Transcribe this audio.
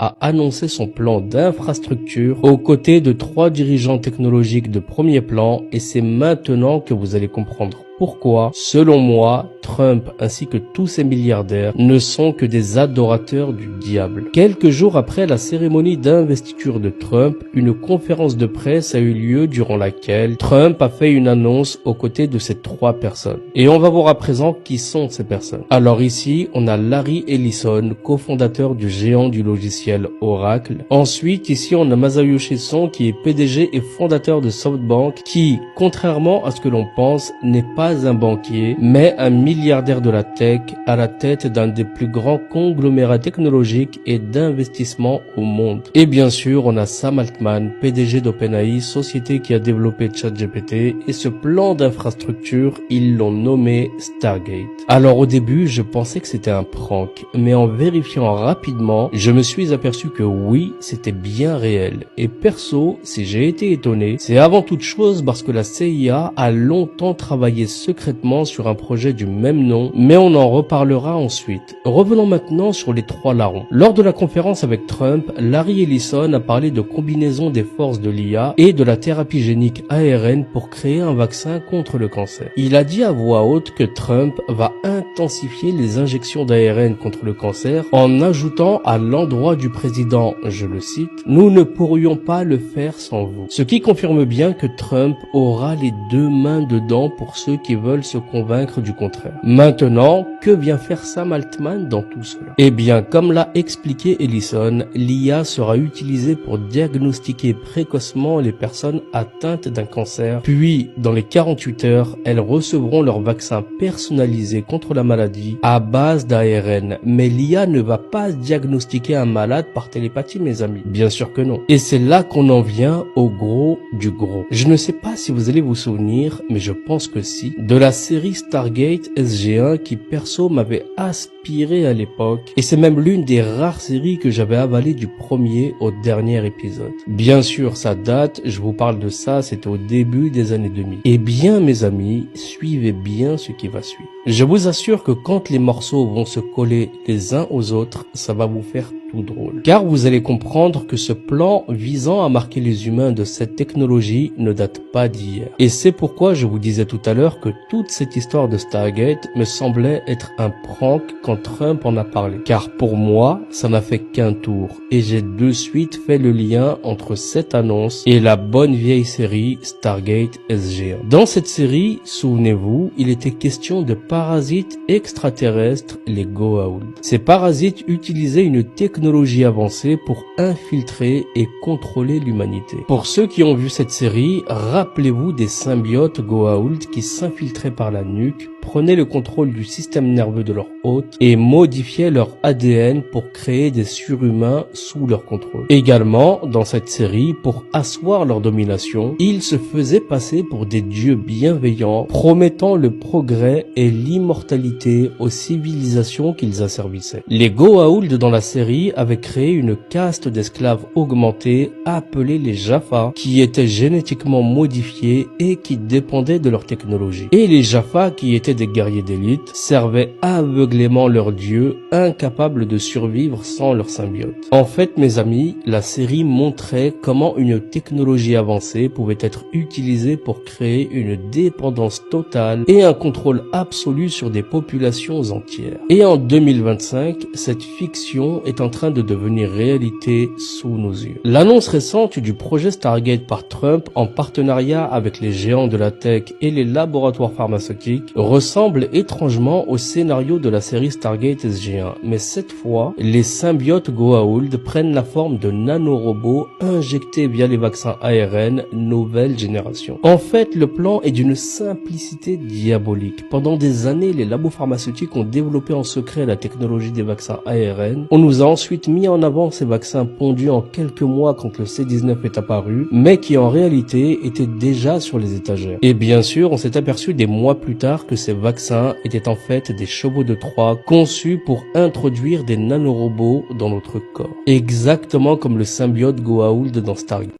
a annoncé son plan d'infrastructure aux côtés de 3 dirigeants technologiques de premier plan et c'est maintenant que vous allez comprendre pourquoi, selon moi, Trump ainsi que tous ces milliardaires ne sont que des adorateurs du diable. Quelques jours après la cérémonie d'investiture de Trump, une conférence de presse a eu lieu durant laquelle Trump a fait une annonce aux côtés de ces 3 personnes. Et on va voir à présent qui sont ces personnes. Alors ici, on a Larry Ellison, cofondateur du géant du logiciel Oracle. Ensuite, ici, on a Masayoshi Son qui est PDG et fondateur de SoftBank qui, contrairement à ce que l'on pense, n'est pas un banquier, mais un milliardaire de la tech à la tête d'un des plus grands conglomérats technologiques et d'investissement au monde. Et bien sûr, on a Sam Altman, PDG d'OpenAI, société qui a développé ChatGPT, et ce plan d'infrastructure, ils l'ont nommé Stargate. Alors au début, je pensais que c'était un prank, mais en vérifiant rapidement, je me suis aperçu que oui, c'était bien réel. Et perso, si j'ai été étonné, c'est avant toute chose parce que la CIA a longtemps travaillé secrètement sur un projet du même nom, mais on en reparlera ensuite. Revenons maintenant sur les 3 larrons. Lors de la conférence avec Trump, Larry Ellison a parlé de combinaison des forces de l'IA et de la thérapie génique ARN pour créer un vaccin contre le cancer. Il a dit à voix haute que Trump va intensifier les injections d'ARN contre le cancer en ajoutant à l'endroit du président, je le cite, « Nous ne pourrions pas le faire sans vous ». Ce qui confirme bien que Trump aura les 2 mains dedans pour ceux qui veulent se convaincre du contraire. Maintenant, que vient faire Sam Altman dans tout cela? Eh bien, comme l'a expliqué Ellison, l'IA sera utilisée pour diagnostiquer précocement les personnes atteintes d'un cancer, puis dans les 48 heures, elles recevront leur vaccin personnalisé contre la maladie à base d'ARN. Mais l'IA ne va pas diagnostiquer un malade par télépathie, mes amis. Bien sûr que non. Et c'est là qu'on en vient au gros du gros. Je ne sais pas si vous allez vous souvenir, mais je pense que si, de la série Stargate SG1 qui perso m'avait aspiré à l'époque, et c'est même l'une des rares séries que j'avais avalé du premier au dernier épisode. Bien sûr, ça date, je vous parle de ça, c'était au début des années 2000. Eh bien mes amis, suivez bien ce qui va suivre. Je vous assure que quand les morceaux vont se coller les uns aux autres, ça va vous faire tout drôle. Car vous allez comprendre que ce plan visant à marquer les humains de cette technologie ne date pas d'hier. Et c'est pourquoi je vous disais tout à l'heure que toute cette histoire de Stargate me semblait être un prank quand Trump en a parlé. Car pour moi, ça n'a fait qu'un tour. Et j'ai de suite fait le lien entre cette annonce et la bonne vieille série Stargate SG1. Dans cette série, souvenez-vous, il était question de parasites extraterrestres, les Goa'uld. Ces parasites utilisaient une technologie avancée pour infiltrer et contrôler l'humanité. Pour ceux qui ont vu cette série, rappelez-vous des symbiotes Goa'uld qui s'infiltraient par la nuque, prenaient le contrôle du système nerveux de leur hôte et modifiaient leur ADN pour créer des surhumains sous leur contrôle. Également, dans cette série, pour asseoir leur domination, ils se faisaient passer pour des dieux bienveillants, promettant le progrès et l'immortalité aux civilisations qu'ils asservissaient. Les Goa'uld dans la série avaient créé une caste d'esclaves augmentés appelés les Jaffa, qui étaient génétiquement modifiés et qui dépendaient de leur technologie. Et les Jaffa, qui étaient des guerriers d'élite, servaient aveuglément leurs dieux, incapables de survivre sans leur symbiote. En fait, mes amis, la série montrait comment une technologie avancée pouvait être utilisée pour créer une dépendance totale et un contrôle absolu sur des populations entières. Et en 2025, cette fiction est en train de devenir réalité sous nos yeux. L'annonce récente du projet Stargate par Trump en partenariat avec les géants de la tech et les laboratoires pharmaceutiques ressemble étrangement au scénario de la série Stargate SG1, mais cette fois, les symbiotes Goa'uld prennent la forme de nanorobots injectés via les vaccins ARN nouvelle génération. En fait, le plan est d'une simplicité diabolique. Pendant des années, les labos pharmaceutiques ont développé en secret la technologie des vaccins ARN. On nous a ensuite mis en avant ces vaccins pondus en quelques mois quand le C-19 est apparu, mais qui en réalité étaient déjà sur les étagères. Et bien sûr, on s'est aperçu des mois plus tard que ces vaccins étaient en fait des chevaux de Troie conçus pour introduire des nanorobots dans notre corps. Exactement comme le symbiote Goa'uld dans Stargate.